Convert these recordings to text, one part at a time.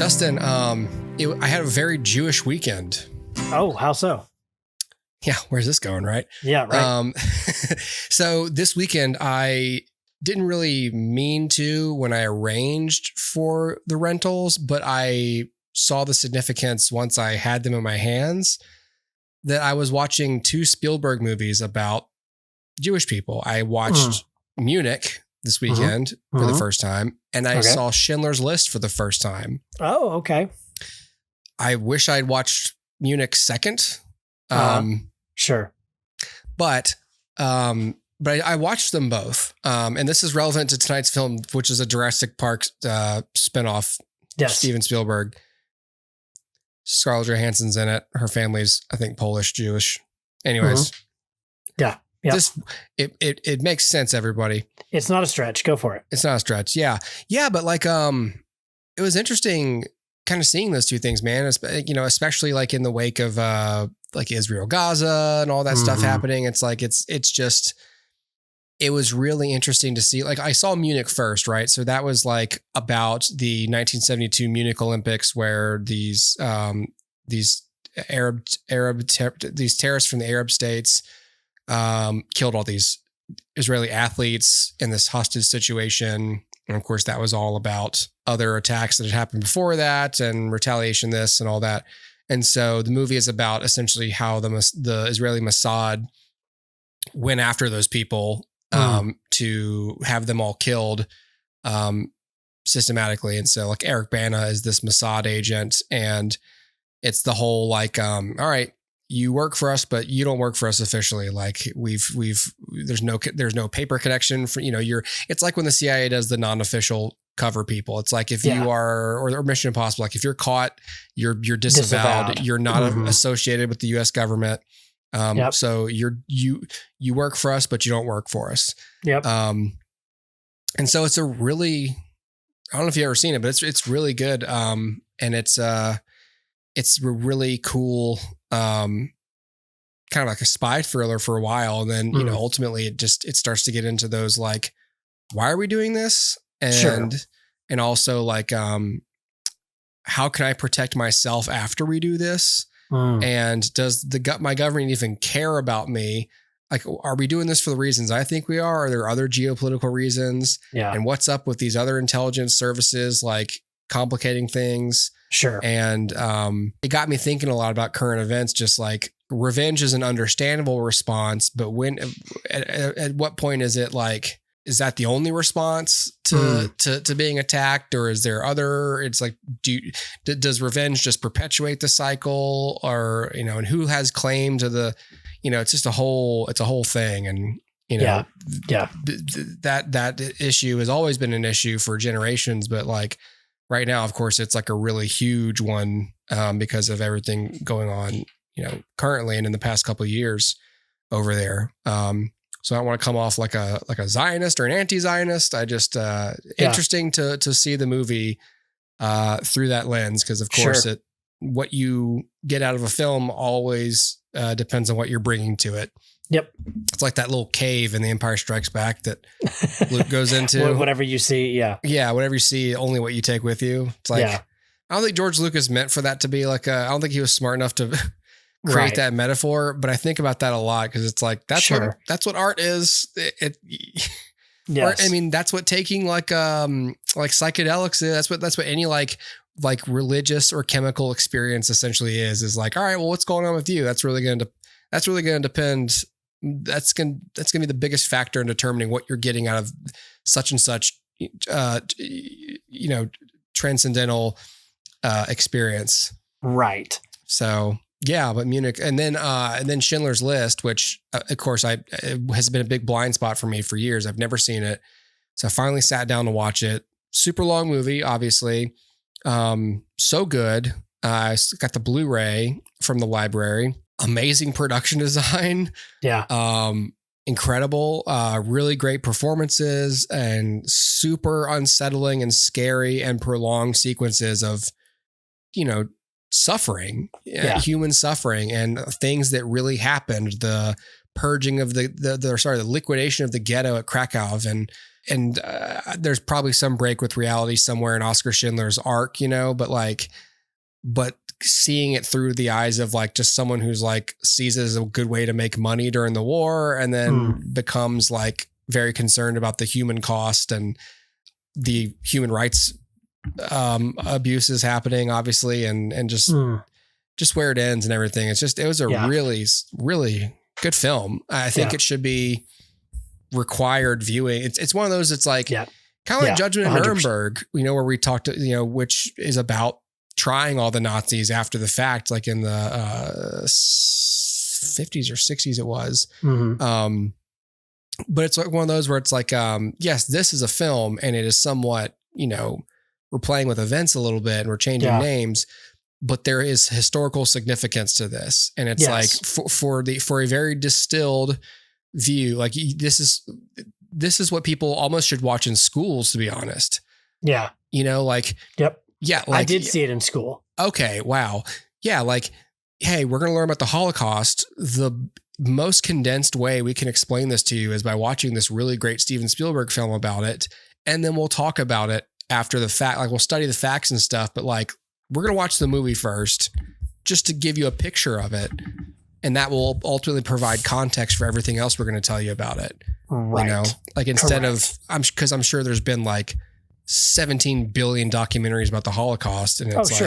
Dustin, I had a very Jewish weekend. Oh, how so? Yeah, where's this going, right? Yeah, right. So this weekend, I didn't really mean to when I arranged for the rentals, but I saw the significance once I had them in my hands that I was watching two Spielberg movies about Jewish people. I watched Munich this weekend for the first time, and I saw Schindler's List for the first time. Oh, okay. I wish I'd watched Munich second. Sure. But I watched them both. And this is relevant to tonight's film, which is a Jurassic Park spinoff. Yes. Steven Spielberg. Scarlett Johansson's in it. Her family's, I think, Polish, Jewish. Anyways. Yeah. It makes sense, everybody. It's not a stretch. Go for it. It's not a stretch. Yeah. Yeah. But like, it was interesting kind of seeing those two things, man, especially like in the wake of, like Israel, Gaza and all that stuff happening. It's like, it was really interesting to see. Like I saw Munich first, right? So that was like about the 1972 Munich Olympics where these terrorists from the Arab states, killed all these Israeli athletes in this hostage situation. And of course that was all about other attacks that had happened before that and retaliation, this and all that. And so the movie is about essentially how the Israeli Mossad went after those people to have them all killed systematically. And so like Eric Bana is this Mossad agent, and it's the whole like, all right, you work for us, but you don't work for us officially. Like there's no paper connection for, it's like when the CIA does the non-official cover people. It's like if you are, or Mission Impossible, like if you're caught, you're disavowed. You're not associated with the US government. So you work for us, but you don't work for us. Yep. And so it's I don't know if you've ever seen it, but it's really good. And it's a really cool, kind of like a spy thriller for a while. And then, ultimately it starts to get into those, like, why are we doing this? And also like, how can I protect myself after we do this? And does my government even care about me? Like, are we doing this for the reasons I think we are? Are there other geopolitical reasons? Yeah. And what's up with these other intelligence services, like complicating things? Sure. And it got me thinking a lot about current events, just like revenge is an understandable response, but at what point is it like, is that the only response to being attacked, or is there other? It's like, does revenge just perpetuate the cycle, or and who has claim to the? It's just a whole thing, and that issue has always been an issue for generations, but like right now, of course, it's like a really huge one because of everything going on, currently and in the past couple of years over there. So I don't want to come off like a Zionist or an anti-Zionist. I just interesting to see the movie through that lens, because of course what you get out of a film always depends on what you're bringing to it. Yep. It's like that little cave in The Empire Strikes Back that Luke goes into. Whatever you see, yeah, whatever you see, only what you take with you. It's like I don't think George Lucas meant for that to be like I don't think he was smart enough to create that metaphor, but I think about that a lot, because it's like that's what art is. Yes. I mean, that's what taking like psychedelics is. That's what any like religious or chemical experience essentially is like, all right, well, what's going on with you? That's really going to depend. That's going to be the biggest factor in determining what you're getting out of such and such, transcendental experience. Right. So yeah, but Munich, and then Schindler's List, which of course has been a big blind spot for me for years. I've never seen it, so I finally sat down to watch it. Super long movie, obviously. So good. I got the Blu-ray from the library. Amazing production design. Yeah. Incredible. Really great performances, and super unsettling and scary and prolonged sequences of, suffering, human suffering, and things that really happened. The purging of the liquidation of the ghetto at Krakow, and there's probably some break with reality somewhere in Oscar Schindler's arc, but seeing it through the eyes of like just someone who's like sees it as a good way to make money during the war and then becomes like very concerned about the human cost and the human rights abuses happening, obviously, and just where it ends and everything. It was a really, really good film. I think it should be required viewing. It's one of those, it's like kind of like Judgment in 100%. Nuremberg, where we talked, which is about trying all the Nazis after the fact, like in the 50s or 60s it was. But it's like one of those where it's like, yes, this is a film and it is somewhat, we're playing with events a little bit and we're changing names, but there is historical significance to this. And it's like for a very distilled view, like this is what people almost should watch in schools, to be honest. Yeah. Like, yeah, like, I did see it in school. Okay. Wow. Yeah. Like, hey, we're going to learn about the Holocaust. The most condensed way we can explain this to you is by watching this really great Steven Spielberg film about it. And then we'll talk about it after the fact. Like we'll study the facts and stuff, but like, we're going to watch the movie first just to give you a picture of it. And that will ultimately provide context for everything else we're going to tell you about it. Right. Like instead of, because I'm sure there's been like 17 billion documentaries about the Holocaust. And it's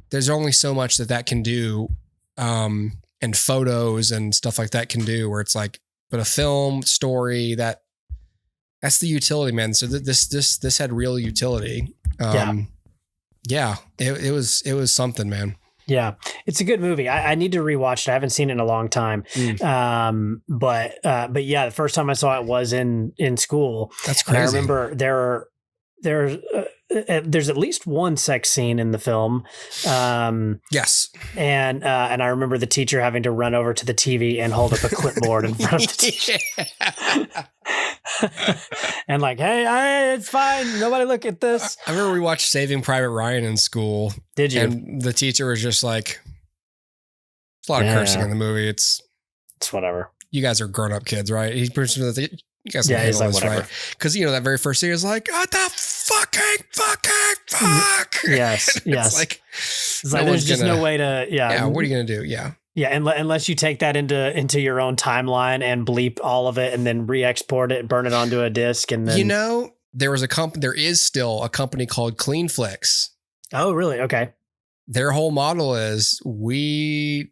there's only so much that can do. And photos and stuff like that can do, where it's like, but a film story that's the utility, man. So this had real utility. It was something, man. Yeah, it's a good movie. I need to rewatch it. I haven't seen it in a long time. But yeah, the first time I saw it was in school. That's crazy. And I remember there's at least one sex scene in the film. Yes. And I remember the teacher having to run over to the TV and hold up a clipboard in front of the teacher. And like, hey, it's fine. Nobody look at this. I remember we watched Saving Private Ryan in school. Did you? And the teacher was just like, there's a lot of cursing in the movie. It's whatever. You guys are grown up kids, right? He's pretty sure that you guys can handle this, right? Because that very first scene is like, what the fucking fuck. Yes. It's like there's just no way to. Yeah. What are you gonna do? Yeah. Yeah, unless you take that into your own timeline and bleep all of it and then re-export it, burn it onto a disc, and then there is still a company called CleanFlix. Oh, really? Okay. Their whole model is we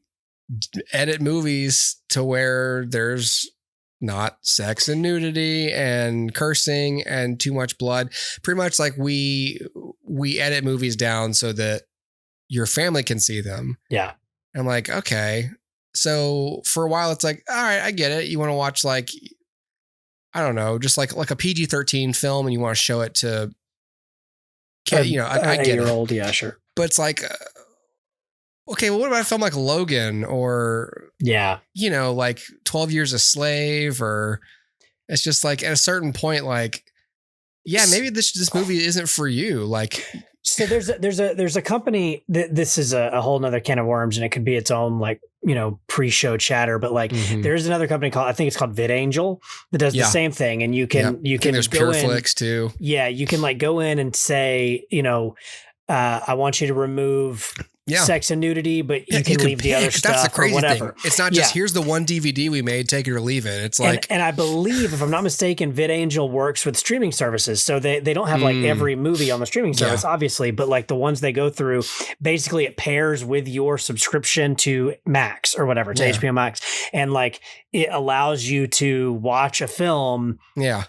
edit movies to where there's not sex and nudity and cursing and too much blood. Pretty much like we edit movies down so that your family can see them. Yeah. I'm like, okay. So for a while it's like, all right, I get it. You want to watch like, I don't know, just like a PG-13 film and you want to show it to kids, I get it. Old, yeah, sure. But it's like, okay, well, what about a film like Logan or, like 12 Years a Slave, or it's just like at a certain point, like, yeah, maybe this movie isn't for you. Like, so there's a company that this is a whole nother can of worms, and it could be its own like, pre-show chatter, but like there's another company I think it's called VidAngel that does the same thing. And you can there's PureFlix too. Yeah. You can like go in and say, I want you to remove sex and nudity, but you can leave the other stuff. That's the crazy or whatever. Thing. It's not just here's the one DVD we made, take it or leave it. It's like, and I believe, if I'm not mistaken, VidAngel works with streaming services, so they don't have like every movie on the streaming service, obviously, but like the ones they go through, basically it pairs with your subscription to Max or whatever, to HBO Max, and like it allows you to watch a film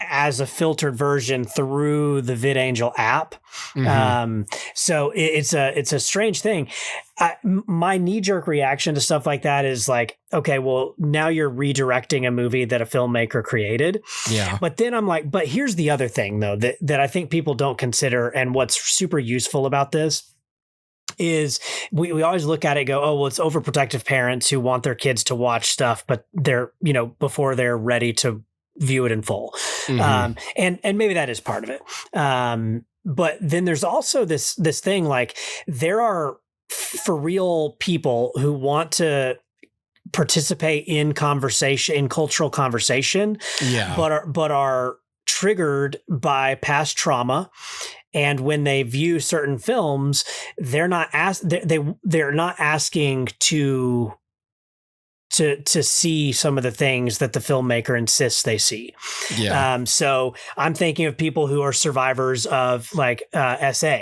as a filtered version through the VidAngel app. So it's a strange thing. My knee-jerk reaction to stuff like that is like, okay, well, now you're redirecting a movie that a filmmaker created. Yeah. But then I'm like, but here's the other thing, though, that I think people don't consider, and what's super useful about this is we always look at it and go, oh, well, it's overprotective parents who want their kids to watch stuff, but they're, before they're ready to view it in full. And maybe that is part of it. But then there's also this thing, like there are for real people who want to participate in conversation, in cultural conversation, but are triggered by past trauma, and when they view certain films, they're not asking to see some of the things that the filmmaker insists they see. Yeah. So I'm thinking of people who are survivors of like SA,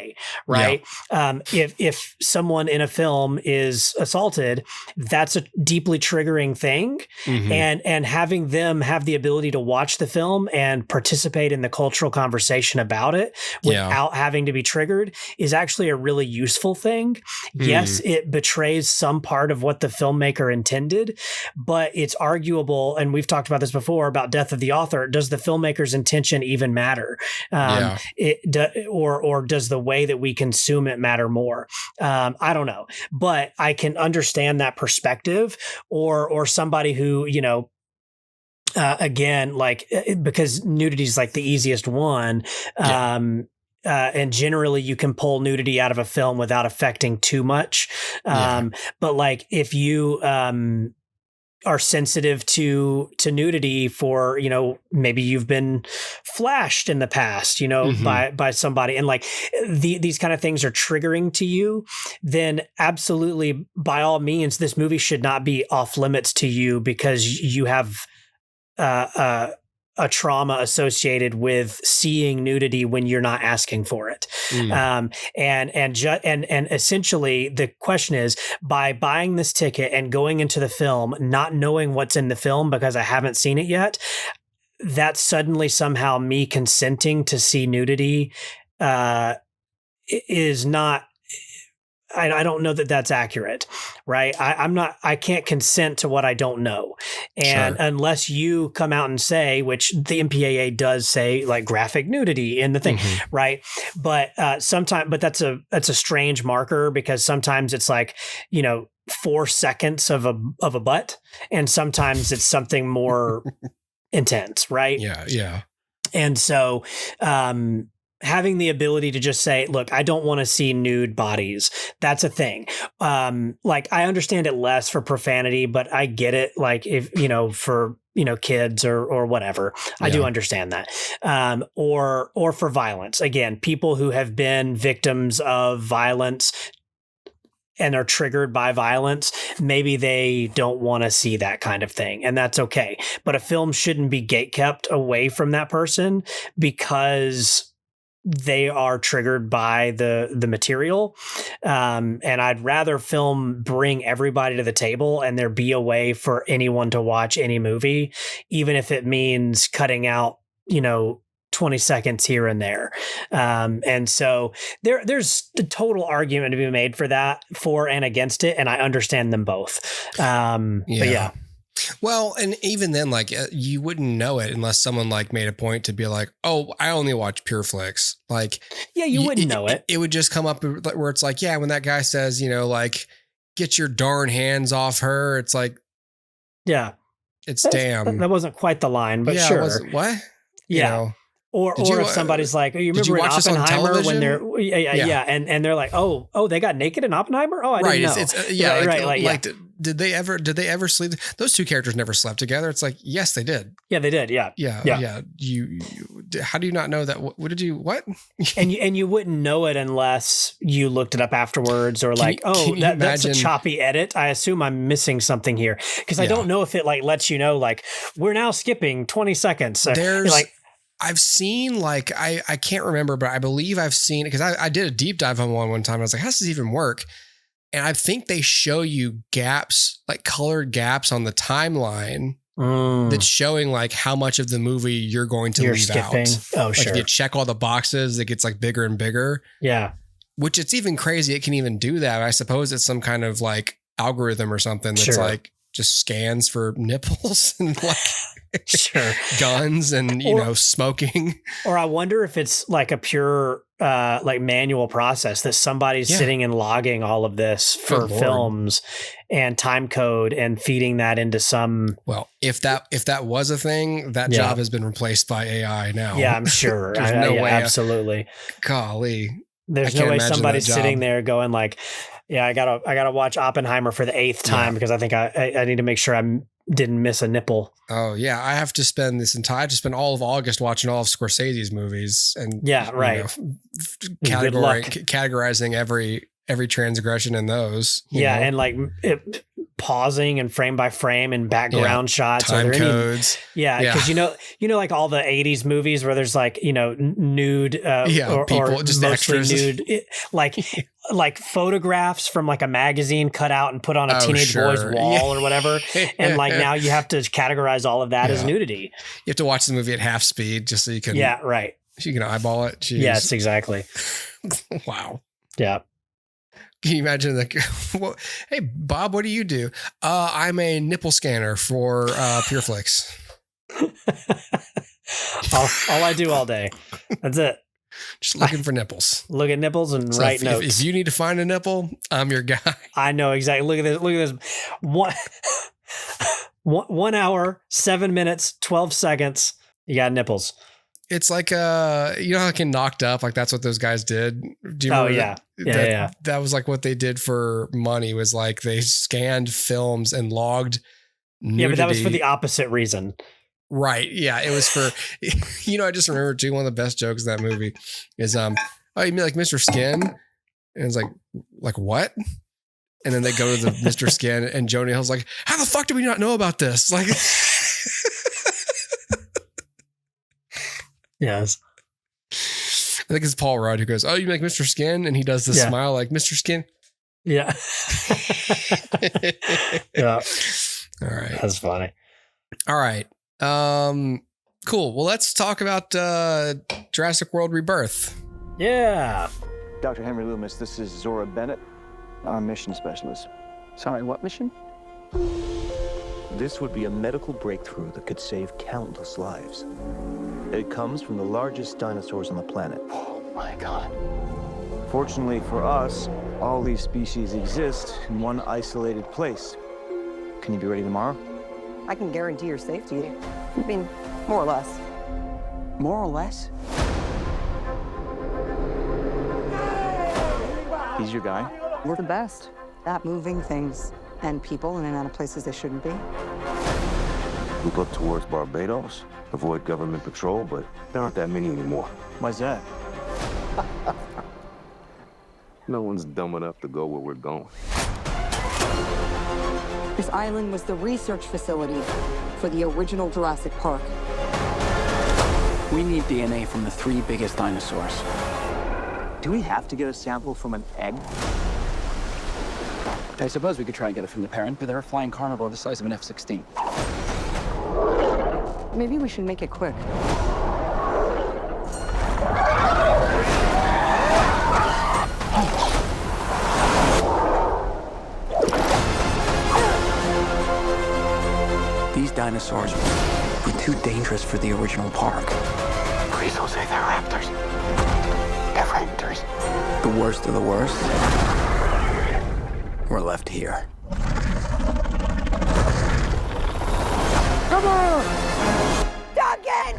right? Yeah. If someone in a film is assaulted, that's a deeply triggering thing. And having them have the ability to watch the film and participate in the cultural conversation about it without having to be triggered is actually a really useful thing. Yes, it betrays some part of what the filmmaker intended, but it's arguable, and we've talked about this before about death of the author. Does the filmmaker's intention even matter? Or does the way that we consume it matter more? I don't know, but I can understand that perspective, or somebody who, again, like, because nudity is like the easiest one. And generally you can pull nudity out of a film without affecting too much. But like if you are sensitive to nudity for, maybe you've been flashed in the past, by somebody, and like these kind of things are triggering to you, then absolutely, by all means, this movie should not be off limits to you because you have a trauma associated with seeing nudity when you're not asking for it. And essentially the question is, by buying this ticket and going into the film, not knowing what's in the film because I haven't seen it yet, that's suddenly somehow me consenting to see nudity is not, I don't know that that's accurate, right? I can't consent to what I don't know. And unless you come out and say, which the MPAA does say, like graphic nudity in the thing, right? But but that's a strange marker, because sometimes it's like, 4 seconds of a butt, and sometimes it's something more intense, right? Yeah. And so, having the ability to just say, look, I don't want to see nude bodies. That's a thing. Like, I understand it less for profanity, but I get it. Like, if, for, kids or whatever, I do understand that. Or for violence, again, people who have been victims of violence and are triggered by violence, maybe they don't want to see that kind of thing, and that's okay. But a film shouldn't be gatekept away from that person because they are triggered by the material. And I'd rather film bring everybody to the table and there be a way for anyone to watch any movie, even if it means cutting out, 20 seconds here and there. And so there's a total argument to be made for and against it. And I understand them both. But yeah. Well, and even then, like, you wouldn't know it unless someone like made a point to be like, oh, I only watch PureFlix. Like, yeah, you wouldn't know it. It would just come up where it's like, yeah, when that guy says, like, get your darn hands off her. It's like, yeah, damn. That wasn't quite the line, but sure. What? Yeah. Or if somebody's like, oh, you remember in Oppenheimer when they're, and they're like, oh, they got naked in Oppenheimer? Oh, I didn't know. Right. Did they ever sleep? Those two characters never slept together. It's like, yes, they did. Yeah, they did. Yeah. You how do you not know that? What did you, what? and you wouldn't know it unless you looked it up afterwards, or like, that's a choppy edit. I assume I'm missing something here, because I don't know if it like lets you know, like, we're now skipping 20 seconds. There's like, I've seen, like, I can't remember, but I believe I've seen it because I did a deep dive on one time. I was like, how does this even work? And I think they show you gaps, like colored gaps on the timeline that's showing like how much of the movie you're going to leave skipping out. Oh, like, sure. if you check all the boxes, it gets like bigger and bigger. Yeah. Which it's even crazy. It can even do that. I suppose it's some kind of like algorithm or something that's like just scans for nipples and like guns and, smoking. Or I wonder if it's like a pure like manual process that somebody's sitting and logging all of this for films and time code and feeding that into some. Well, if that was a thing, that job has been replaced by AI now. Yeah, I'm sure. There's no way. Absolutely. Golly. There's no way somebody's sitting there going like, yeah, I gotta watch Oppenheimer for the 8th time because I think I need to make sure I'm didn't miss a nipple. Oh yeah, I have to spend all of August watching all of Scorsese's movies, and categorizing every transgression in those. And like pausing and frame by frame and background shots, time codes. Because like all the 80s movies where there's like nude or people just mostly extras. Nude, like photographs from like a magazine cut out and put on a teenage boy's wall or whatever, and like now you have to categorize all of that as nudity. You have to watch the movie at half speed just so you can so you can eyeball it. Jeez. Yes, exactly. Wow. Yeah. Can you imagine hey, Bob, what do you do? I'm a nipple scanner for PureFlix. all I do all day. That's it. Just looking for nipples. Look at nipples and write notes. If you need to find a nipple, I'm your guy. I know exactly. Look at this. 1 hour, 7 minutes, 12 seconds. You got nipples. It's like how Knocked Up, like that's what those guys did. Do you remember that was like what they did for money, was like they scanned films and logged nudity. Yeah, but that was for the opposite reason. Right. Yeah. It was for, I just remember too, one of the best jokes of that movie is, oh, you mean like Mr. Skin? And it's like what? And then they go to the Mr. Skin and Joni Hill's like, how the fuck do we not know about this? Like, yes. I think it's Paul Rudd who goes, oh, you make Mr. Skin? And he does the smile like, Mr. Skin? Yeah. Yeah. All right. That's funny. All right. Cool. Well, let's talk about Jurassic World Rebirth. Yeah. Dr. Henry Loomis, this is Zora Bennett. I'm a mission specialist. Sorry, what mission? This would be a medical breakthrough that could save countless lives. It comes from the largest dinosaurs on the planet. Oh my God. Fortunately for us, all these species exist in one isolated place. Can you be ready tomorrow? I can guarantee your safety. I mean, more or less. More or less? He's your guy? We're the best at moving things and people in and out of places they shouldn't be. Move up towards Barbados, avoid government patrol, but there aren't that many anymore. Why's that? No one's dumb enough to go where we're going. This island was the research facility for the original Jurassic Park. We need DNA from the 3 biggest dinosaurs. Do we have to get a sample from an egg? I suppose we could try and get it from the parent, but they're a flying carnivore the size of an F-16. Maybe we should make it quick. These dinosaurs were too dangerous for the original park. Please don't say they're raptors. They're raptors. The worst of the worst were left here. Come on! Duncan!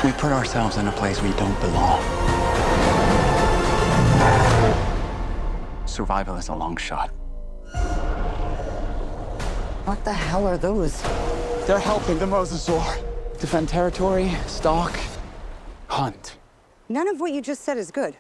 We put ourselves in a place we don't belong. Survival is a long shot. What the hell are those? They're helping the mosasaur defend territory, stalk, hunt. None of what you just said is good.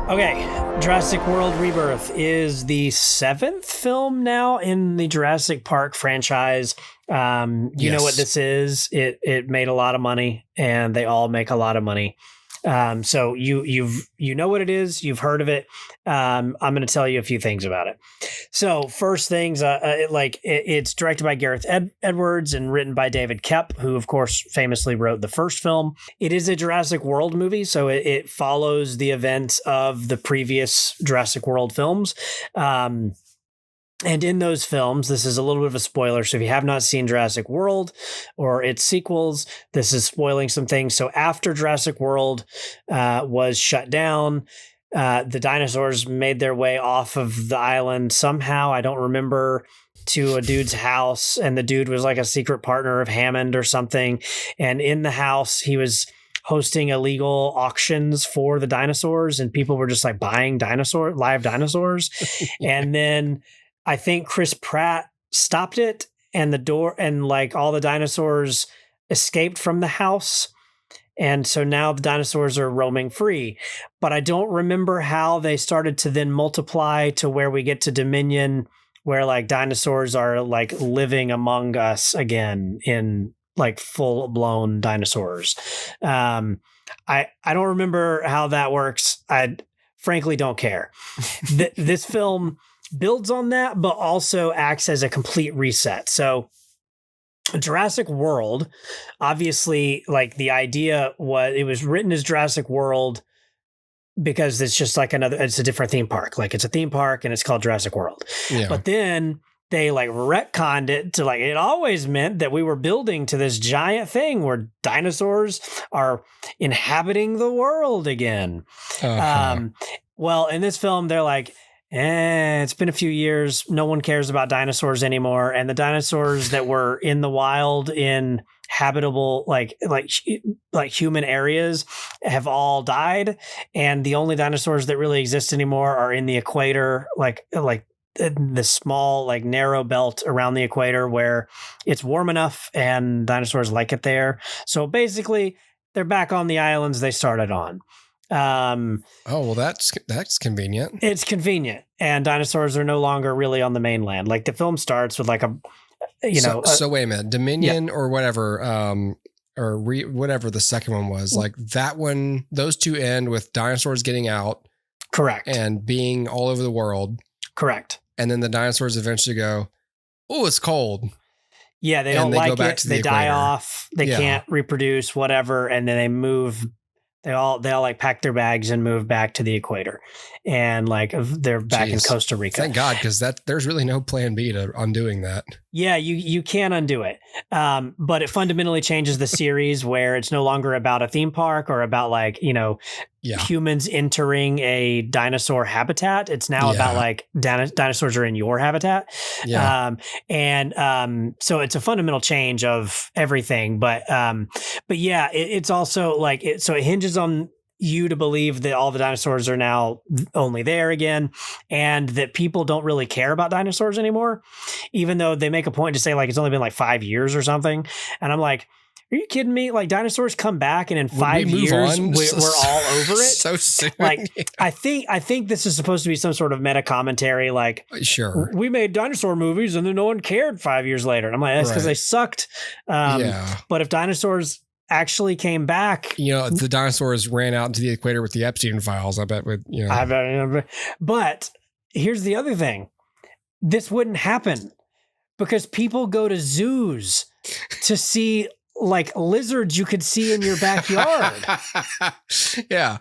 Okay, Jurassic World Rebirth is the 7th film now in the Jurassic Park franchise. You know what this is. It made a lot of money, and they all make a lot of money. So you know what it is. You've heard of it. I'm going to tell you a few things about it. So first things, it's directed by Gareth Edwards and written by David Koepp, who of course famously wrote the first film. It is a Jurassic World movie, so it follows the events of the previous Jurassic World films. And in those films, this is a little bit of a spoiler. So if you have not seen Jurassic World or its sequels, this is spoiling some things. So after Jurassic World was shut down, the dinosaurs made their way off of the island somehow. I don't remember to a dude's house, and the dude was like a secret partner of Hammond or something. And in the house, he was hosting illegal auctions for the dinosaurs, and people were just like buying live dinosaurs. And then I think Chris Pratt stopped it, and the door and like all the dinosaurs escaped from the house. And so now the dinosaurs are roaming free, but I don't remember how they started to then multiply to where we get to Dominion, where like dinosaurs are like living among us again in like full blown dinosaurs. I don't remember how that works. I frankly don't care. This film builds on that, but also acts as a complete reset. So Jurassic World, obviously, like the idea was it was written as Jurassic World because it's just like it's a different theme park. Like it's a theme park and it's called Jurassic World. Yeah. But then they like retconned it to like, it always meant that we were building to this giant thing where dinosaurs are inhabiting the world again. Well, in this film, they're like, it's been a few years. No one cares about dinosaurs anymore. And the dinosaurs that were in the wild in habitable, like human areas have all died. And the only dinosaurs that really exist anymore are in the equator, like the small, like narrow belt around the equator where it's warm enough and dinosaurs like it there. So basically they're back on the islands they started on. Well, that's convenient. It's convenient, and dinosaurs are no longer really on the mainland. Like the film starts with like so wait a minute, Dominion or whatever, whatever the second one was, like that one, those two end with dinosaurs getting out, correct, and being all over the world, correct, and then the dinosaurs eventually go, oh, it's cold. Yeah, they don't like it. They die off. They can't reproduce, whatever, and then they move. They all like pack their bags and move back to the equator, and like they're back in Costa Rica. Thank God, because there's really no plan B to undoing that. Yeah, you can't undo it. But it fundamentally changes the series where it's no longer about a theme park or about like, humans entering a dinosaur habitat. It's now about like dinosaurs are in your habitat. Yeah. So it's a fundamental change of everything. But yeah, it's also like so it hinges on you to believe that all the dinosaurs are now only there again, and that people don't really care about dinosaurs anymore, even though they make a point to say like it's only been like 5 years or something. And I'm like, are you kidding me? Like dinosaurs come back and in 5 years we're all over it. So soon. Like I think this is supposed to be some sort of meta commentary. Like, sure, we made dinosaur movies and then no one cared 5 years later. And I'm like, that's because they sucked. But if dinosaurs actually came back, the dinosaurs ran out into the equator with the Epstein files. I bet but here's the other thing. This wouldn't happen because people go to zoos to see like lizards you could see in your backyard. Yeah.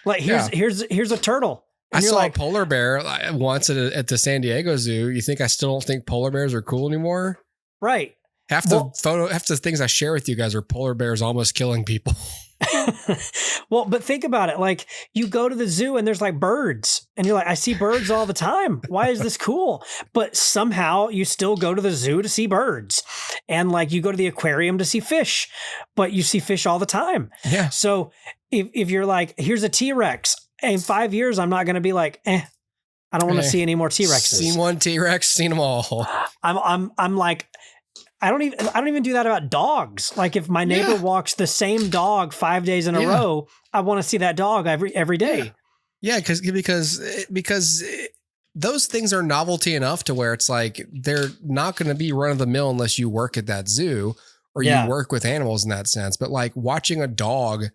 Like here's a turtle. I saw a polar bear once at the San Diego Zoo. You think I still don't think polar bears are cool anymore? Right. Half the things I share with you guys are polar bears almost killing people. Well, but think about it. Like you go to the zoo and there's like birds and you're like, I see birds all the time. Why is this cool? But somehow you still go to the zoo to see birds, and like you go to the aquarium to see fish, but you see fish all the time. Yeah. So if you're like, here's a T-Rex, in 5 years, I'm not going to be like, I don't want to see any more T-Rexes. Seen one T-Rex, seen them all. I'm like, I don't even do that about dogs. Like if my neighbor walks the same dog 5 days in a row, I want to see that dog every day. Yeah, because those things are novelty enough to where it's like they're not going to be run of the mill unless you work at that zoo or you work with animals in that sense. But like watching a dog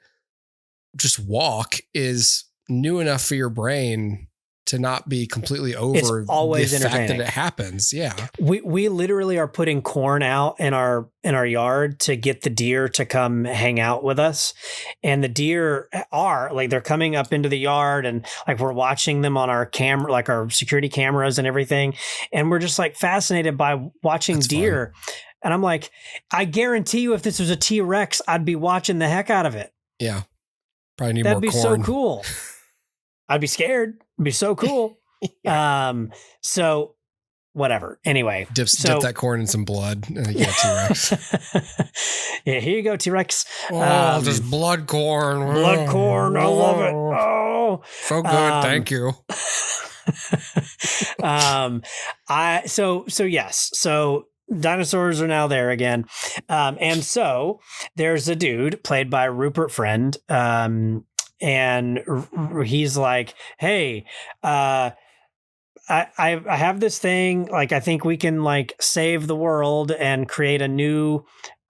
just walk is new enough for your brain to not be completely over it's always the fact that it happens. Yeah. We literally are putting corn out in our yard to get the deer to come hang out with us. And the deer are like, they're coming up into the yard and like we're watching them on our camera, like our security cameras and everything. And we're just like fascinated by watching deer. Fun. And I'm like, I guarantee you if this was a T-Rex, I'd be watching the heck out of it. Yeah. Probably need That'd more corn. That'd be so cool. I'd be scared. It'd be so cool. So whatever. Anyway, dip that corn in some blood and you get a T-Rex. Yeah, here you go, T-Rex. Just blood corn. Blood corn. I love it. Oh, so good. Thank you. So dinosaurs are now there again. And so there's a dude played by Rupert Friend. And he's like, hey, I have this thing, like, I think we can like save the world and create a new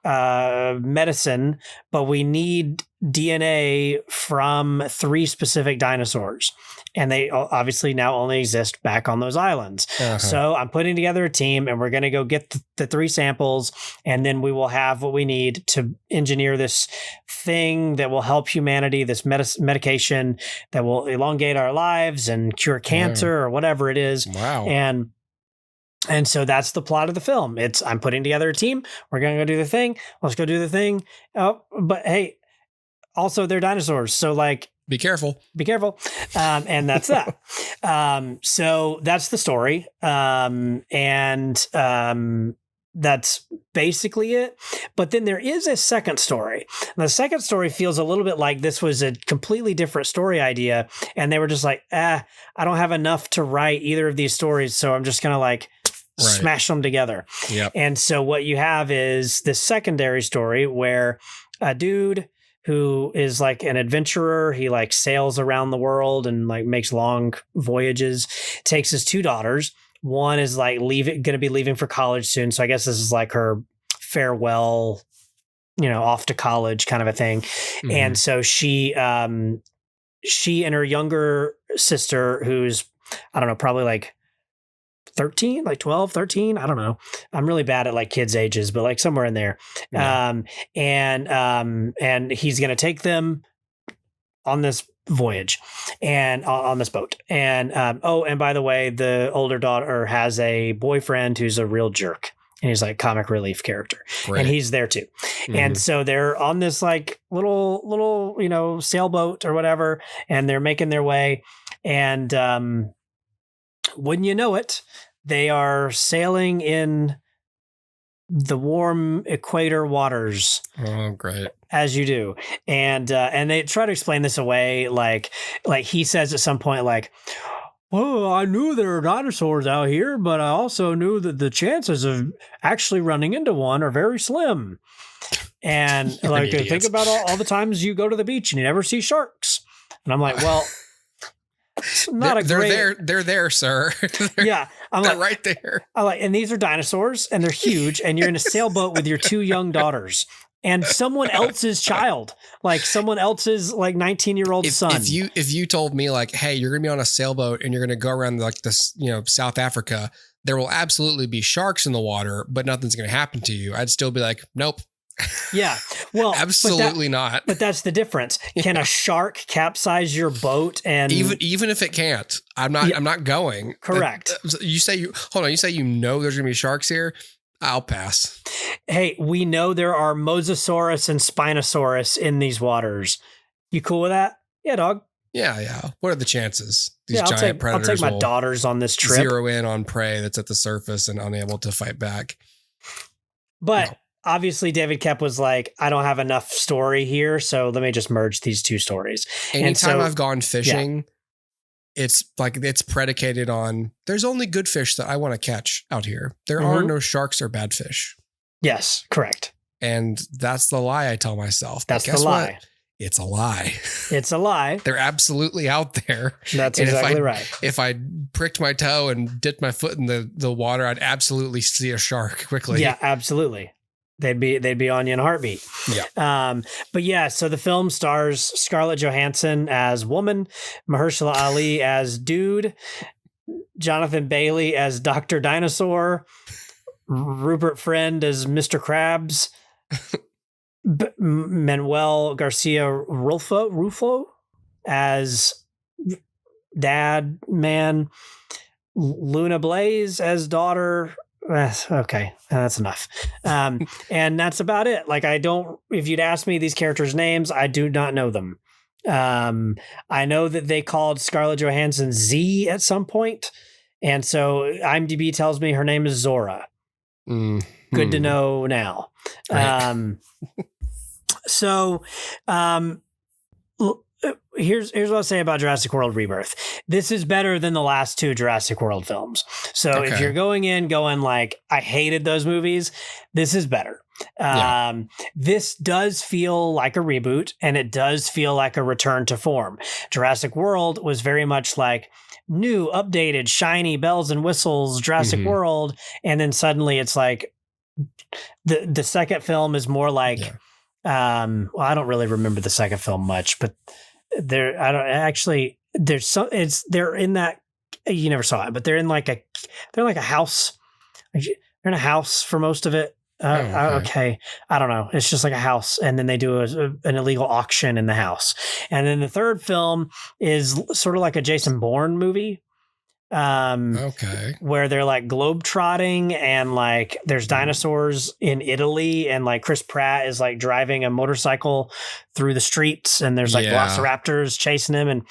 medicine, but we need DNA from 3 specific dinosaurs. And they obviously now only exist back on those islands. Uh-huh. So I'm putting together a team and we're going to go get the 3 samples, and then we will have what we need to engineer this thing that will help humanity, this medication that will elongate our lives and cure cancer or whatever it is. Wow. And so that's the plot of the film. I'm putting together a team. We're going to go do the thing. Let's go do the thing. Oh, but hey, also they're dinosaurs. So like, be careful. And that's that. So that's the story. That's basically it. But then there is a second story. And the second story feels a little bit like this was a completely different story idea. And they were just like, I don't have enough to write either of these stories. So I'm just going to like smash them together. Yep. And so what you have is this secondary story where a dude who is like an adventurer, he like sails around the world and like makes long voyages, takes his 2 daughters. One is like going to be leaving for college soon. So I guess this is like her farewell, off to college kind of a thing. Mm-hmm. And so she and her younger sister, who's, I don't know, probably like 13, like 12, 13. I don't know. I'm really bad at like kids' ages, but like somewhere in there. Yeah. And he's going to take them on this voyage and on this boat. And, and by the way, the older daughter has a boyfriend who's a real jerk. And he's like comic relief character. Great. And he's there too. Mm-hmm. And so they're on this like little, sailboat or whatever, and they're making their way. And, wouldn't you know it, they are sailing in the warm equator waters. Oh, great. As you do. And they try to explain this away. Like he says at some point, like, well, I knew there were dinosaurs out here, but I also knew that the chances of actually running into one are very slim. And like, think about all the times you go to the beach and you never see sharks. And I'm like, well, they're there, sir. Yeah. They're right there. And these are dinosaurs and they're huge, and you're in a sailboat with your 2 young daughters and someone else's child, like someone else's like 19-year-old son. If you told me like, hey, you're going to be on a sailboat and you're going to go around like this, South Africa, there will absolutely be sharks in the water, but nothing's going to happen to you, I'd still be like, nope. Yeah. Well, absolutely not. But that's the difference. Can a shark capsize your boat? And even if it can't, I'm not going. Correct. You say there's gonna be sharks here? I'll pass. Hey, we know there are Mosasaurus and Spinosaurus in these waters. You cool with that? Yeah, dog. Yeah. What are the chances? These giant predators I'll take my daughters on this trip. Zero in on prey that's at the surface and unable to fight back. But no. Obviously, David Koepp was like, I don't have enough story here, so let me just merge these 2 stories. Anytime I've gone fishing, it's predicated on there's only good fish that I want to catch out here. There are no sharks or bad fish. Yes, correct. And that's the lie I tell myself. That's the lie. What? It's a lie. It's a lie. They're absolutely out there. That's exactly right. If I pricked my toe and dipped my foot in the water, I'd absolutely see a shark quickly. Yeah, absolutely. They'd be on you in a heartbeat. Yeah. But yeah, so the film stars Scarlett Johansson as woman, Mahershala Ali as dude, Jonathan Bailey as Dr. Dinosaur, Rupert Friend as Mr. Krabs, Manuel Garcia Rulfo as dad man, Luna Blaze as daughter. Okay, that's enough. And that's about it. Like, if you'd ask me these characters' names, I do not know them. I know that they called Scarlett Johansson Z at some point, And so IMDb tells me her name is Zora. Good to know now. Right. Here's what I'll say about Jurassic World Rebirth. This is better than the last 2 Jurassic World films. So if you're going like, I hated those movies, this is better. This does feel like a reboot, and it does feel like a return to form. Jurassic World was very much like new, updated, shiny bells and whistles Jurassic World, and then suddenly it's like the second film is more like well, I don't really remember the second film much, but they're in that, you never saw it, but they're in like a house. They're in a house for most of it. Okay. I don't know. It's just like a house. And then they do an illegal auction in the house. And then the third film is sort of like a Jason Bourne movie. Where they're like globetrotting, and like there's dinosaurs in Italy, and like Chris Pratt is like driving a motorcycle through the streets, and there's like velociraptors chasing him, and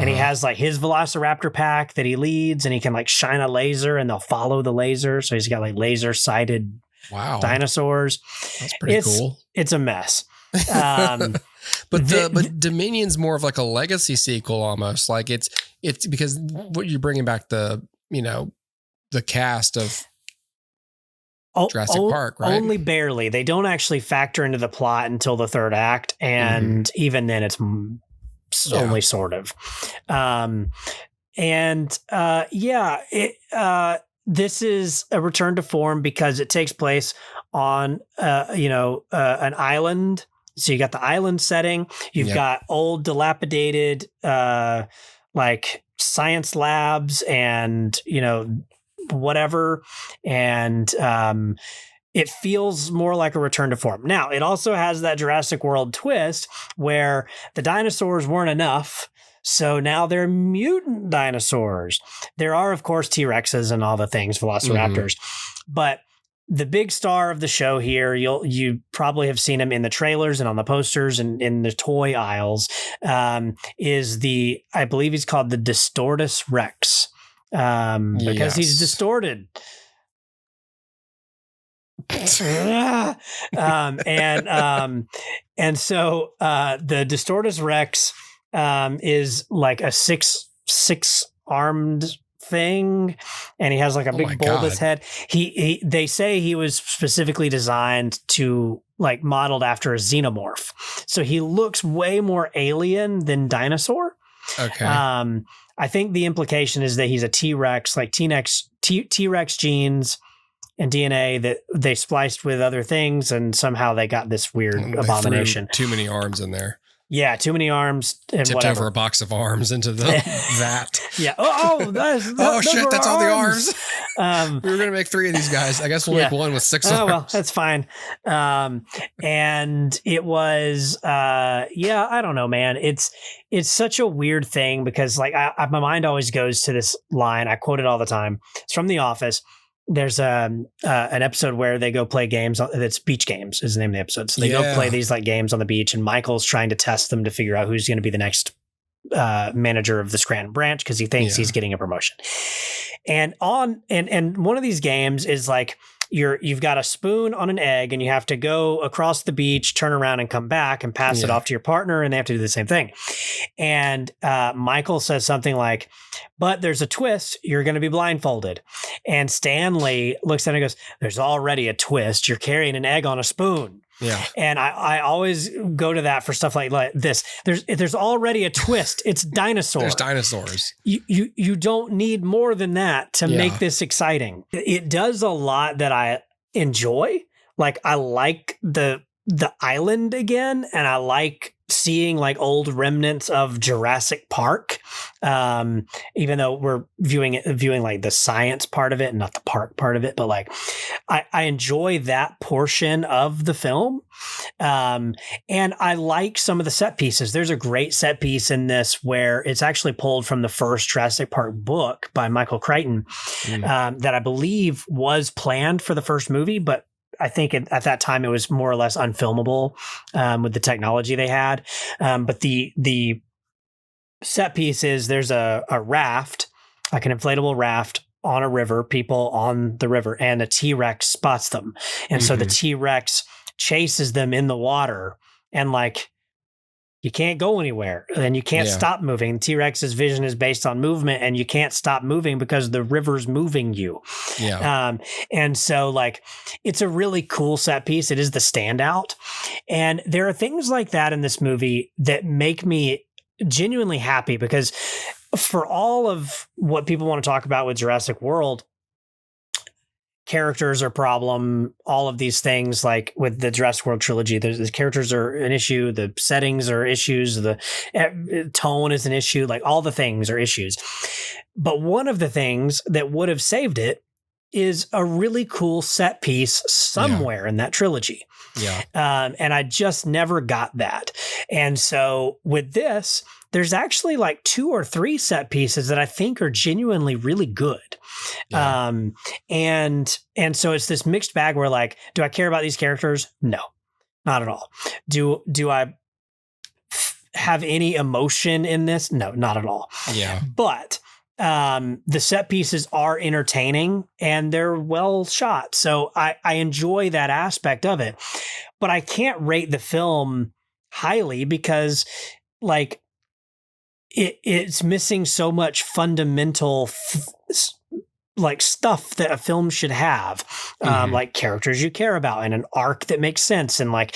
he has like his velociraptor pack that he leads, and he can like shine a laser and they'll follow the laser. So he's got like laser sighted dinosaurs. That's pretty cool. It's a mess. But Dominion's more of like a legacy sequel almost. Like it's because what you're bringing back the cast of Jurassic Park, right? Only barely. They don't actually factor into the plot until the third act, and even then it's only sort of. This is a return to form because it takes place on an island. So you got the island setting, you've got old dilapidated like science labs and whatever, and it feels more like a return to form. Now, it also has that Jurassic World twist where the dinosaurs weren't enough. So now they're mutant dinosaurs. There are, of course, T-Rexes and all the things, velociraptors, but the big star of the show here, you probably have seen him in the trailers and on the posters and in the toy aisles, is I believe he's called the Distortus Rex, because he's distorted. And so the Distortus Rex is like a six armed thing, and he has like a big bulbous head. They say he was specifically designed to like modeled after a xenomorph, so he looks way more alien than dinosaur. I think the implication is that he's a T-Rex, like T-Rex genes and DNA that they spliced with other things, and somehow they got this weird abomination. Too many arms in there. Yeah, too many arms and tipped whatever. over a box of arms into the vat. Yeah. Oh shit! That's all the arms. We were gonna make 3 of these guys. I guess we'll make one with 6 arms. Oh well, that's fine. And it was, I don't know, man. It's such a weird thing because like my mind always goes to this line. I quote it all the time. It's from The Office. There's an episode where they go play games. That's Beach Games is the name of the episode. So they go play these like games on the beach, and Michael's trying to test them to figure out who's going to be the next manager of the Scranton branch because he thinks he's getting a promotion. And one of these games is like you've got a spoon on an egg, and you have to go across the beach, turn around, and come back and pass it off to your partner, and they have to do the same thing. And Michael says something like, "But there's a twist. You're going to be blindfolded." And Stanley looks at it and goes, "There's already a twist. You're carrying an egg on a spoon." Yeah. And I always go to that for stuff like this. There's already a twist. It's dinosaurs. There's dinosaurs. You don't need more than that to make this exciting. It does a lot that I enjoy. Like I like the island again, and I like seeing like old remnants of Jurassic Park, even though we're viewing like the science part of it and not the park part of it, but like I enjoy that portion of the film, and I like some of the set pieces. There's a great set piece in this where it's actually pulled from the first Jurassic Park book by Michael Crichton, that I believe was planned for the first movie, but I think at that time it was more or less unfilmable with the technology they had. But the set piece is there's a raft, like an inflatable raft on a river, people on the river, and a T-Rex spots them. And so the T-Rex chases them in the water, and like, you can't go anywhere and you can't stop moving. T-Rex's vision is based on movement, and you can't stop moving because the river's moving you. Yeah. And so like, it's a really cool set piece. It is the standout. And there are things like that in this movie that make me genuinely happy, because for all of what people want to talk about with Jurassic World, characters are a problem, all of these things, like with the Jurassic World trilogy, the characters are an issue, the settings are issues, the tone is an issue, like all the things are issues. But one of the things that would have saved it is a really cool set piece somewhere in that trilogy. Yeah. And I just never got that. And so with this, there's actually like 2 or 3 set pieces that I think are genuinely really good. Yeah. And so it's this mixed bag where like, do I care about these characters? No, not at all. Do I have any emotion in this? No, not at all. Yeah. But the set pieces are entertaining and they're well shot. So I enjoy that aspect of it, but I can't rate the film highly because like it's missing so much fundamental like stuff that a film should have, like characters you care about and an arc that makes sense, and like,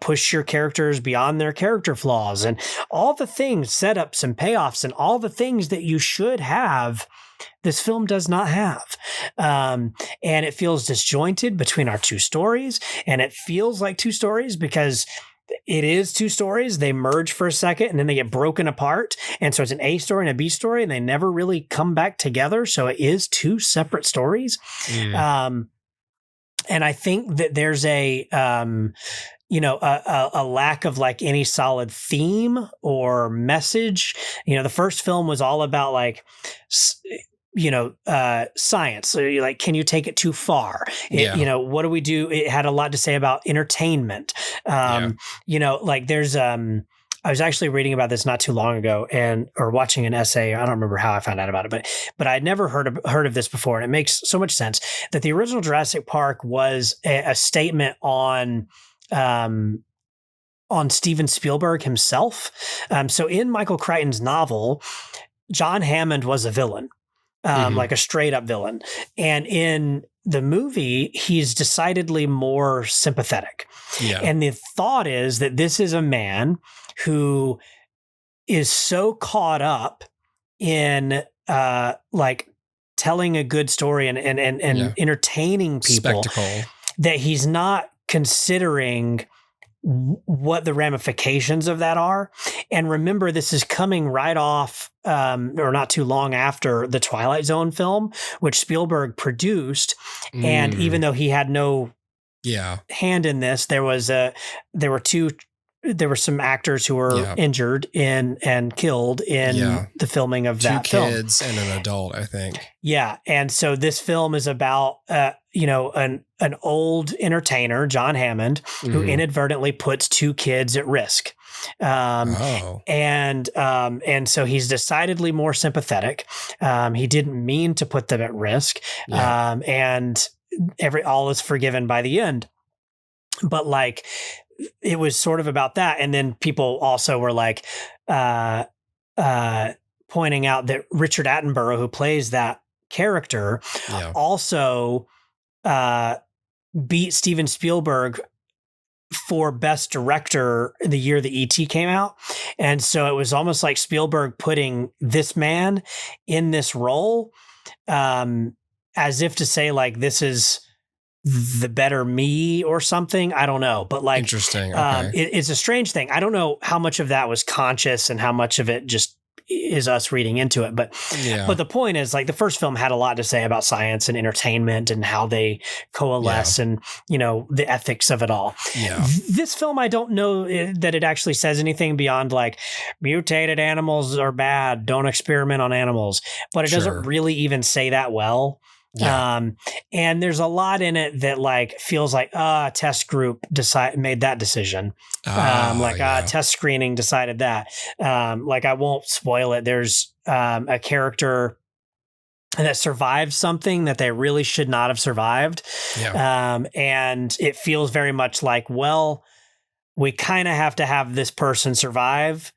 push your characters beyond their character flaws and all the things, setups and payoffs and all the things that you should have. This film does not have. And it feels disjointed between our 2 stories, and it feels like 2 stories because it is 2 stories. They merge for a second and then they get broken apart. And so it's an A story and a B story, and they never really come back together. So it is 2 separate stories. And I think that there's a lack of like any solid theme or message. The first film was all about like, science. So you're like, can you take it too far? What do we do? It had a lot to say about entertainment. Like there's, I was actually reading about this not too long ago or watching an essay. I don't remember how I found out about it, but I'd never heard of this before. And it makes so much sense that the original Jurassic Park was a statement on Steven Spielberg himself. So in Michael Crichton's novel, John Hammond was a villain. Like a straight up villain. And in the movie, he's decidedly more sympathetic. Yeah. And the thought is that this is a man who is so caught up in like telling a good story and entertaining people that he's not considering what the ramifications of that are. And remember, this is coming right off or not too long after the Twilight Zone film, which Spielberg produced. And even though he had no hand in this, there were some actors who were injured and killed in the filming of that film. 2 kids and an adult, I think. Yeah. And so this film is about, an old entertainer, John Hammond, who inadvertently puts 2 kids at risk. And so he's decidedly more sympathetic. He didn't mean to put them at risk. And all is forgiven by the end. But like, it was sort of about that. And then people also were like, pointing out that Richard Attenborough, who plays that character, also beat Steven Spielberg for Best Director the year that E.T. came out. And so it was almost like Spielberg putting this man in this role as if to say like, this is the better me or something. I don't know. But like, interesting. Okay. It's a strange thing. I don't know how much of that was conscious and how much of it just is us reading into it. But the point is, like, the first film had a lot to say about science and entertainment and how they coalesce and, the ethics of it all. Yeah. This film, I don't know that it actually says anything beyond like mutated animals are bad. Don't experiment on animals. But it doesn't really even say that well. Yeah. And there's a lot in it that like feels like a test group made that decision. Test screening decided that. Like, I won't spoil it. There's a character and that survived something that they really should not have survived. Yeah. And it feels very much like, well, we kind of have to have this person survive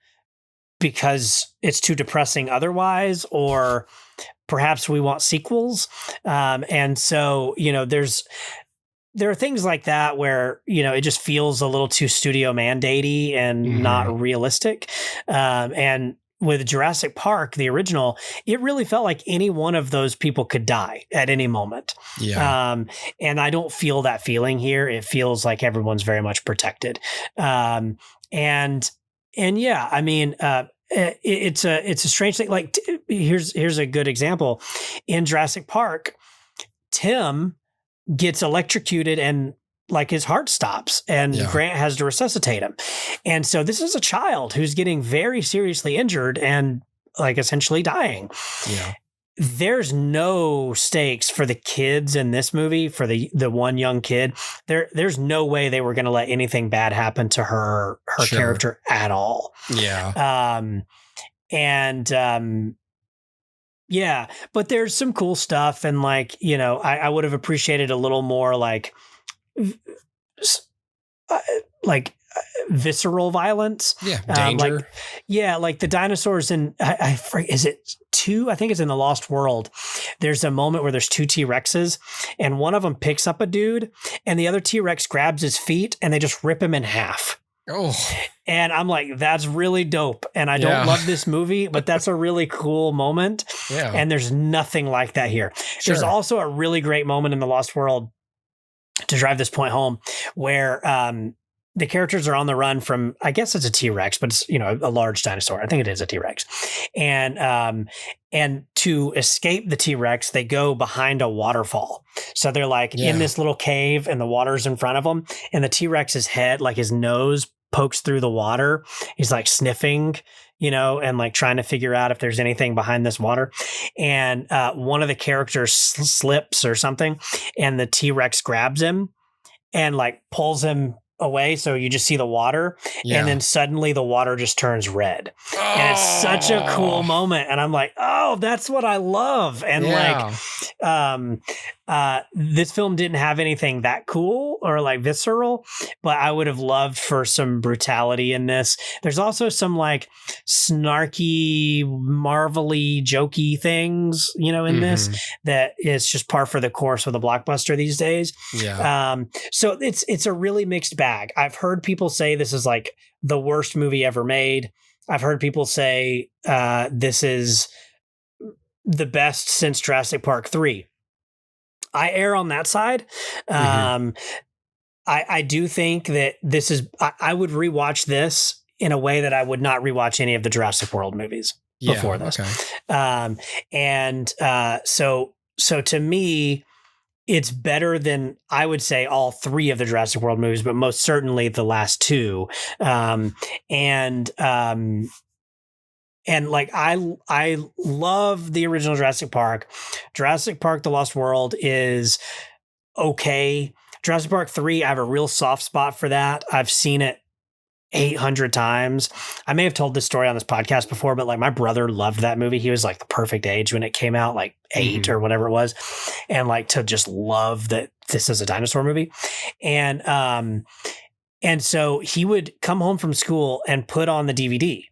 because it's too depressing otherwise, or perhaps we want sequels. And so, there are things like that where, it just feels a little too studio mandatey and not realistic. And with Jurassic Park, the original, it really felt like any one of those people could die at any moment. Yeah. And I don't feel that feeling here. It feels like everyone's very much protected. And yeah, I mean, it's a strange thing. Like, here's a good example. In Jurassic Park, Tim gets electrocuted and like his heart stops, and Grant has to resuscitate him. And so this is a child who's getting very seriously injured and like essentially dying. Yeah. There's no stakes for the kids in this movie, for the one young kid. There's no way they were going to let anything bad happen to her character at all. Yeah. Yeah, but there's some cool stuff. And like, I would have appreciated a little more like visceral violence. Yeah. Danger. Like the dinosaurs in, is it 2? I think it's in The Lost World. There's a moment where there's 2 T-Rexes and one of them picks up a dude and the other T-Rex grabs his feet and they just rip him in half. Oh. And I'm like, that's really dope. And I don't love this movie, but that's a really cool moment. Yeah. And there's nothing like that here. Sure. There's also a really great moment in The Lost World, to drive this point home, where the characters are on the run from, I guess it's a T-Rex, but it's, a large dinosaur. I think it is a T-Rex. And to escape the T-Rex, they go behind a waterfall. So they're like in this little cave and the water's in front of them. And the T-Rex's head, like his nose pokes through the water. He's like sniffing, and like trying to figure out if there's anything behind this water. And one of the characters slips or something, and the T-Rex grabs him and like pulls him away. So you just see the water, and then suddenly the water just turns red. Oh. And it's such a cool moment. And I'm like, oh, that's what I love. And this film didn't have anything that cool or like visceral, but I would have loved for some brutality in this. There's also some like snarky, marvelly, jokey things, in this that is just par for the course with a blockbuster these days. Yeah. So it's a really mixed bag. I've heard people say this is like the worst movie ever made. I've heard people say this is the best since Jurassic Park 3. I err on that side. I do think that this is, I would rewatch this in a way that I would not rewatch any of the Jurassic World movies before this. Okay. So to me, it's better than, I would say, all 3 of the Jurassic World movies, but most certainly the last 2. And like, I love the original Jurassic Park. Jurassic Park: The Lost World is okay. Jurassic Park 3, I have a real soft spot for that. I've seen it 800 times. I may have told this story on this podcast before, but like my brother loved that movie. He was like the perfect age when it came out, like 8 or whatever it was. And like to just love that this is a dinosaur movie. And so he would come home from school and put on the DVD.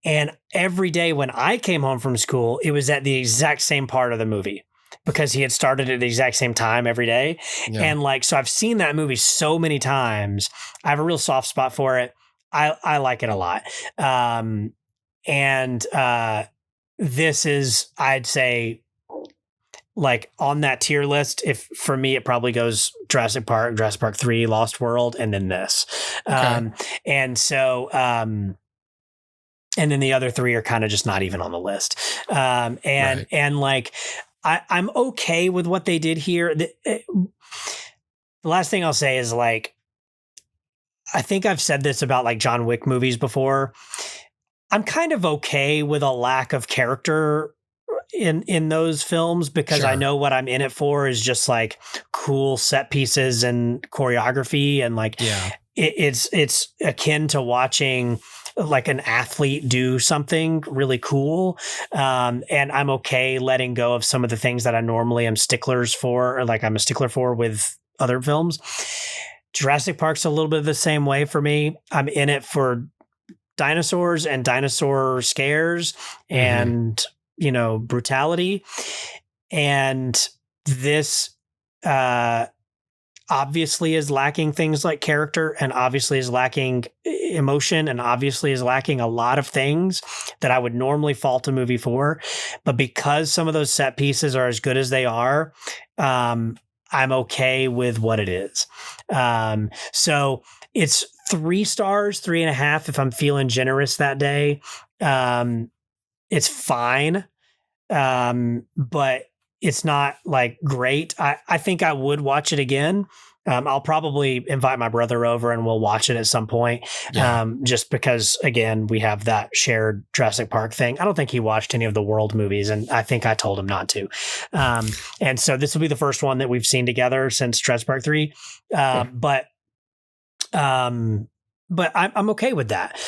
And every day when I came home from school, it was at the exact same part of the movie because he had started at the exact same time every day. Yeah. And like, so I've seen that movie so many times. I have a real soft spot for it. I like it a lot. This is, I'd say, like on that tier list, if for me, it probably goes Jurassic Park 3, Lost World, and then this. Okay. And then the other 3 are kind of just not even on the list. And like, I'm okay with what they did here. The last thing I'll say is like, I think I've said this about like John Wick movies before. I'm kind of okay with a lack of character in those films because I know what I'm in it for is just like cool set pieces and choreography. And like, it's akin to watching like an athlete do something really cool. And I'm okay letting go of some of the things that I normally am sticklers for, or like I'm a stickler for with other films. Jurassic Park's a little bit the same way for me. I'm in it for dinosaurs and dinosaur scares and, you know, brutality. And this obviously is lacking things like character, and obviously is lacking emotion, and obviously is lacking a lot of things that I would normally fault a movie for. But because some of those set pieces are as good as they are, I'm okay with what it is. So it's 3 stars, 3.5 if I'm feeling generous that day. It's fine. But it's not like great. I think I would watch it again. I'll probably invite my brother over and we'll watch it at some point. Just because, again, we have that shared Jurassic Park thing. I don't think he watched any of the World movies, and I think I told him not to. And so this will be the first one that we've seen together since Jurassic Park 3. But I'm okay with that.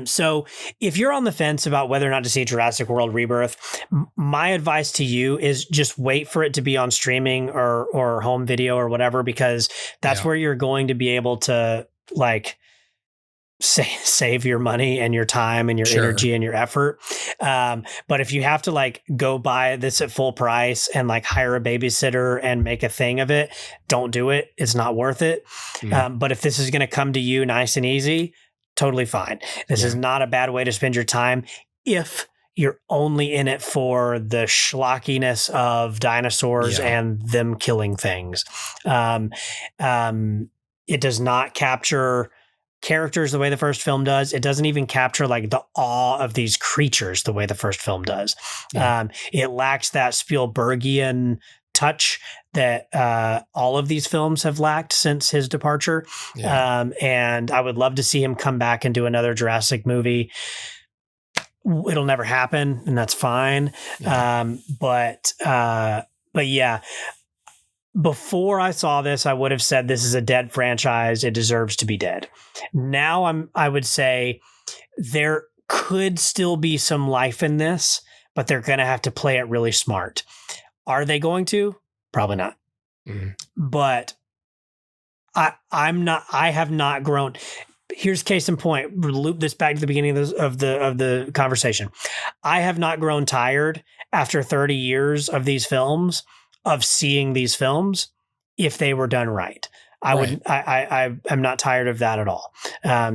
So if you're on the fence about whether or not to see Jurassic World Rebirth, my advice to you is just wait for it to be on streaming or home video or whatever, because that's where you're going to be able to like save your money and your time and your energy and your effort. But if you have to like go buy this at full price and like hire a babysitter and make a thing of it, don't do it. It's not worth it. But if this is going to come to you nice and easy, totally fine. This is not a bad way to spend your time if you're only in it for the schlockiness of dinosaurs and them killing things. It does not capture characters the way the first film does. It doesn't even capture like the awe of these creatures the way the first film does. It lacks that Spielbergian touch that all of these films have lacked since his departure. And I would love to see him come back and do another Jurassic movie. It'll never happen, and that's fine. But yeah, before I saw this, I would have said this is a dead franchise. It deserves to be dead. Now I would say there could still be some life in this, but they're going to have to play it really smart. Are they going to? Probably not. But I have not grown. Here's case in point. Loop this back to the beginning of the conversation. I have not grown tired after 30 years of these films of seeing these films if they were done right. I'm not tired of that at all.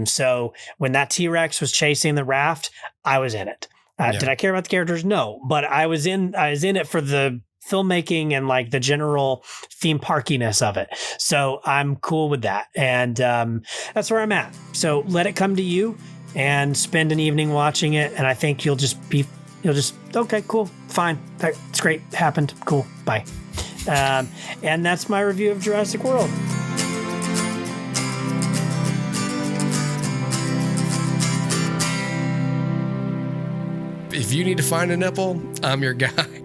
So when that T-Rex was chasing the raft, I was in it. Did I care about the characters? No, but I was in it for the filmmaking and like the general theme parkiness of it. So I'm cool with that. And that's where I'm at. So let it come to you and spend an evening watching it. And I think you'll just okay, cool, fine. That's great. Happened. Cool. Bye. And that's my review of Jurassic World. If you need to find a nipple, I'm your guy.